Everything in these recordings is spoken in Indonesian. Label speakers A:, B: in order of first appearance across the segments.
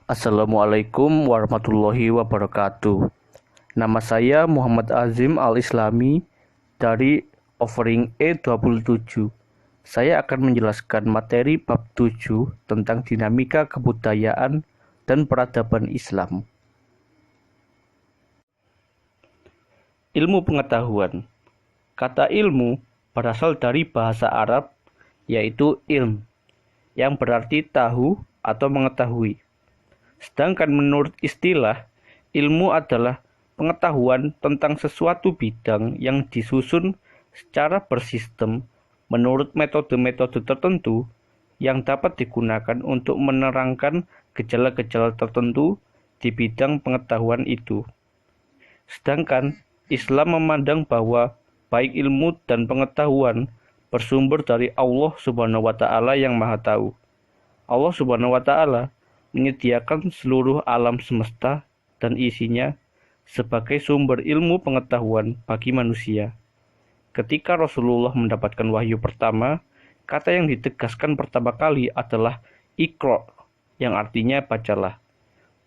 A: Assalamualaikum warahmatullahi wabarakatuh. Nama saya Muhammad Azim Al-Islami dari Offering E27. Saya akan menjelaskan materi bab 7 tentang dinamika kebudayaan dan peradaban Islam. Ilmu pengetahuan. Kata ilmu berasal dari bahasa Arab, yaitu ilm, yang berarti tahu atau mengetahui. Sedangkan menurut istilah, ilmu adalah pengetahuan tentang sesuatu bidang yang disusun secara bersistem menurut metode-metode tertentu yang dapat digunakan untuk menerangkan gejala-gejala tertentu di bidang pengetahuan itu. Sedangkan Islam memandang bahwa baik ilmu dan pengetahuan bersumber dari Allah Subhanahu wa Ta'ala yang Maha Tahu. Allah Subhanahu wa Ta'ala menyediakan seluruh alam semesta dan isinya sebagai sumber ilmu pengetahuan bagi manusia. Ketika Rasulullah mendapatkan wahyu pertama, kata yang ditegaskan pertama kali adalah Iqra, yang artinya bacalah.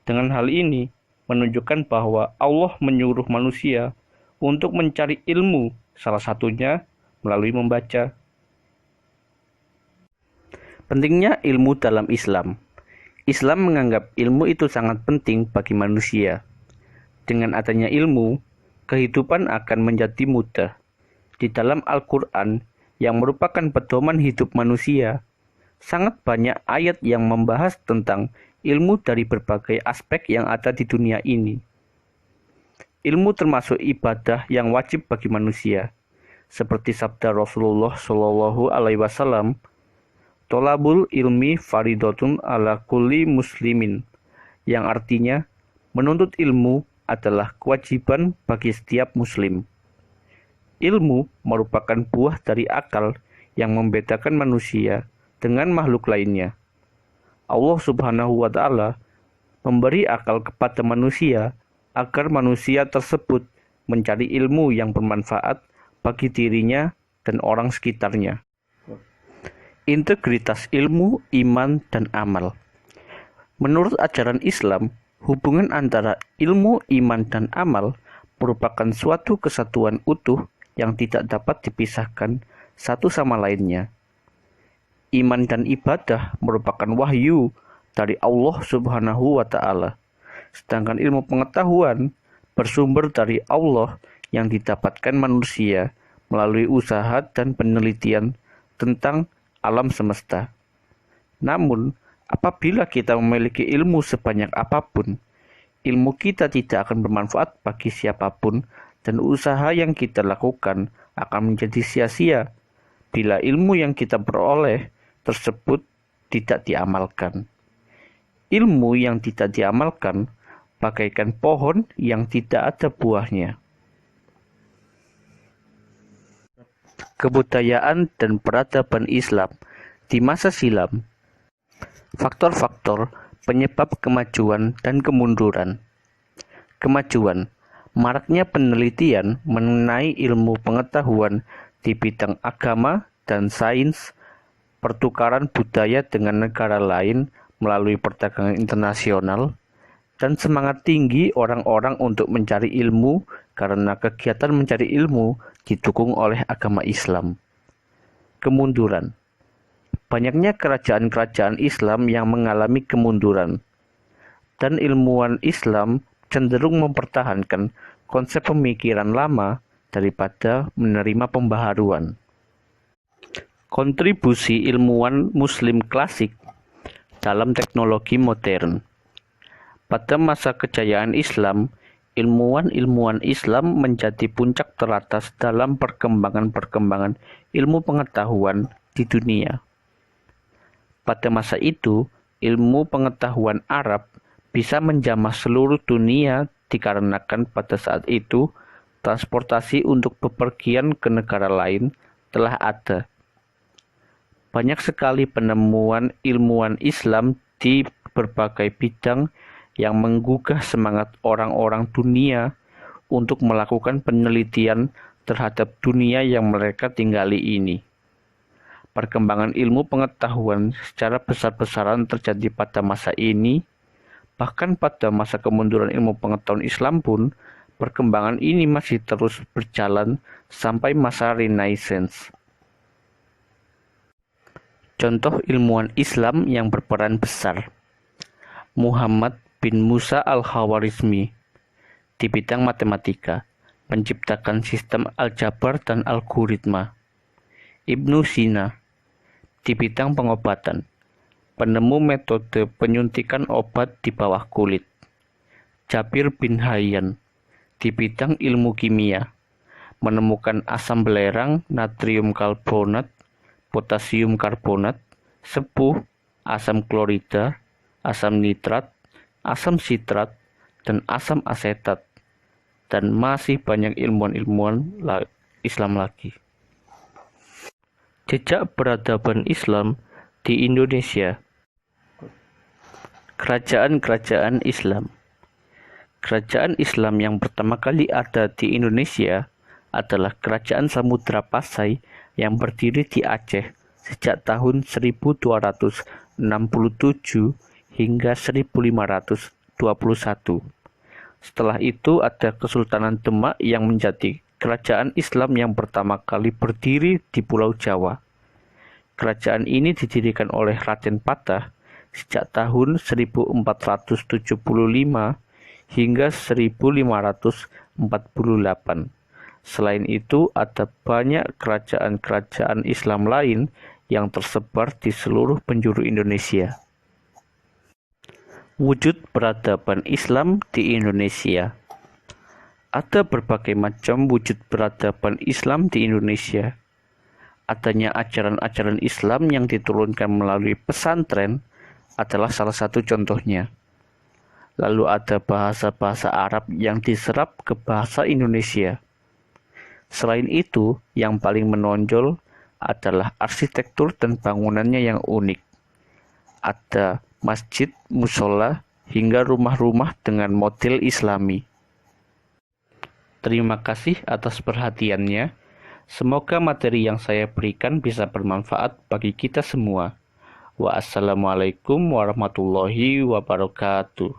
A: Dengan hal ini menunjukkan bahwa Allah menyuruh manusia untuk mencari ilmu, salah satunya melalui membaca. Pentingnya ilmu dalam Islam. Islam menganggap ilmu itu sangat penting bagi manusia. Dengan adanya ilmu, kehidupan akan menjadi mudah. Di dalam Al-Quran, yang merupakan pedoman hidup manusia, sangat banyak ayat yang membahas tentang ilmu dari berbagai aspek yang ada di dunia ini. Ilmu termasuk ibadah yang wajib bagi manusia, seperti sabda Rasulullah SAW, Tolabul ilmi faridotun ala kulli muslimin, yang artinya menuntut ilmu adalah kewajiban bagi setiap muslim. Ilmu merupakan buah dari akal yang membedakan manusia dengan makhluk lainnya. Allah Subhanahu wa Ta'ala memberi akal kepada manusia agar manusia tersebut mencari ilmu yang bermanfaat bagi dirinya dan orang sekitarnya. Integritas ilmu, iman, dan amal. Menurut ajaran Islam, hubungan antara ilmu, iman, dan amal merupakan suatu kesatuan utuh yang tidak dapat dipisahkan satu sama lainnya. Iman dan ibadah merupakan wahyu dari Allah Subhanahu wa Ta'ala, sedangkan ilmu pengetahuan bersumber dari Allah yang didapatkan manusia melalui usaha dan penelitian tentang alam semesta. Namun, apabila kita memiliki ilmu sebanyak apapun, ilmu kita tidak akan bermanfaat bagi siapapun dan usaha yang kita lakukan akan menjadi sia-sia bila ilmu yang kita peroleh tersebut tidak diamalkan. Ilmu yang tidak diamalkan bagaikan pohon yang tidak ada buahnya. Kebudayaan dan peradaban Islam di masa silam. Faktor-faktor penyebab kemajuan dan kemunduran. Kemajuan, maraknya penelitian mengenai ilmu pengetahuan di bidang agama dan sains, pertukaran budaya dengan negara lain melalui perdagangan internasional, dan semangat tinggi orang-orang untuk mencari ilmu karena kegiatan mencari ilmu didukung oleh agama Islam. Kemunduran. Banyaknya kerajaan-kerajaan Islam yang mengalami kemunduran, dan ilmuwan Islam cenderung mempertahankan konsep pemikiran lama daripada menerima pembaharuan. Kontribusi ilmuwan Muslim klasik dalam teknologi modern. Pada masa kejayaan Islam, ilmuwan-ilmuwan Islam menjadi puncak teratas dalam perkembangan ilmu pengetahuan di dunia. Pada masa itu, ilmu pengetahuan Arab bisa menjamah seluruh dunia dikarenakan pada saat itu transportasi untuk bepergian ke negara lain telah ada. Banyak sekali penemuan ilmuwan Islam di berbagai bidang yang menggugah semangat orang-orang dunia untuk melakukan penelitian terhadap dunia yang mereka tinggali ini. Perkembangan ilmu pengetahuan secara besar-besaran terjadi pada masa ini. Bahkan pada masa kemunduran ilmu pengetahuan Islam pun, perkembangan ini masih terus berjalan sampai masa Renaissance. Contoh ilmuwan Islam yang berperan besar: Muhammad bin Musa al-Khawarizmi di bidang matematika, menciptakan sistem aljabar dan algoritma. Ibnu Sina di bidang pengobatan, penemu metode penyuntikan obat di bawah kulit. Jabir bin Hayyan di bidang ilmu kimia, menemukan asam belerang, natrium karbonat, potasium karbonat, sepuh, asam klorida, asam nitrat, asam sitrat, dan asam asetat, dan masih banyak ilmuwan-ilmuwan Islam lagi. Jejak peradaban Islam di Indonesia. Kerajaan-kerajaan Islam. Kerajaan Islam yang pertama kali ada di Indonesia adalah Kerajaan Samudra Pasai yang berdiri di Aceh sejak tahun 1267 hingga 1521. Setelah itu ada Kesultanan Demak yang menjadi kerajaan Islam yang pertama kali berdiri di Pulau Jawa. Kerajaan ini didirikan oleh Raden Patah sejak tahun 1475 hingga 1548. Selain itu, ada banyak kerajaan-kerajaan Islam lain yang tersebar di seluruh penjuru Indonesia. Wujud peradaban Islam di Indonesia. Ada berbagai macam wujud peradaban Islam di Indonesia. Adanya ajaran-ajaran Islam yang diturunkan melalui pesantren adalah salah satu contohnya. Lalu ada bahasa-bahasa Arab yang diserap ke bahasa Indonesia. Selain itu, yang paling menonjol adalah arsitektur dan bangunannya yang unik. Ada masjid, musola, hingga rumah-rumah dengan model Islami. Terima kasih atas perhatiannya. Semoga materi yang saya berikan bisa bermanfaat bagi kita semua. Wassalamualaikum warahmatullahi wabarakatuh.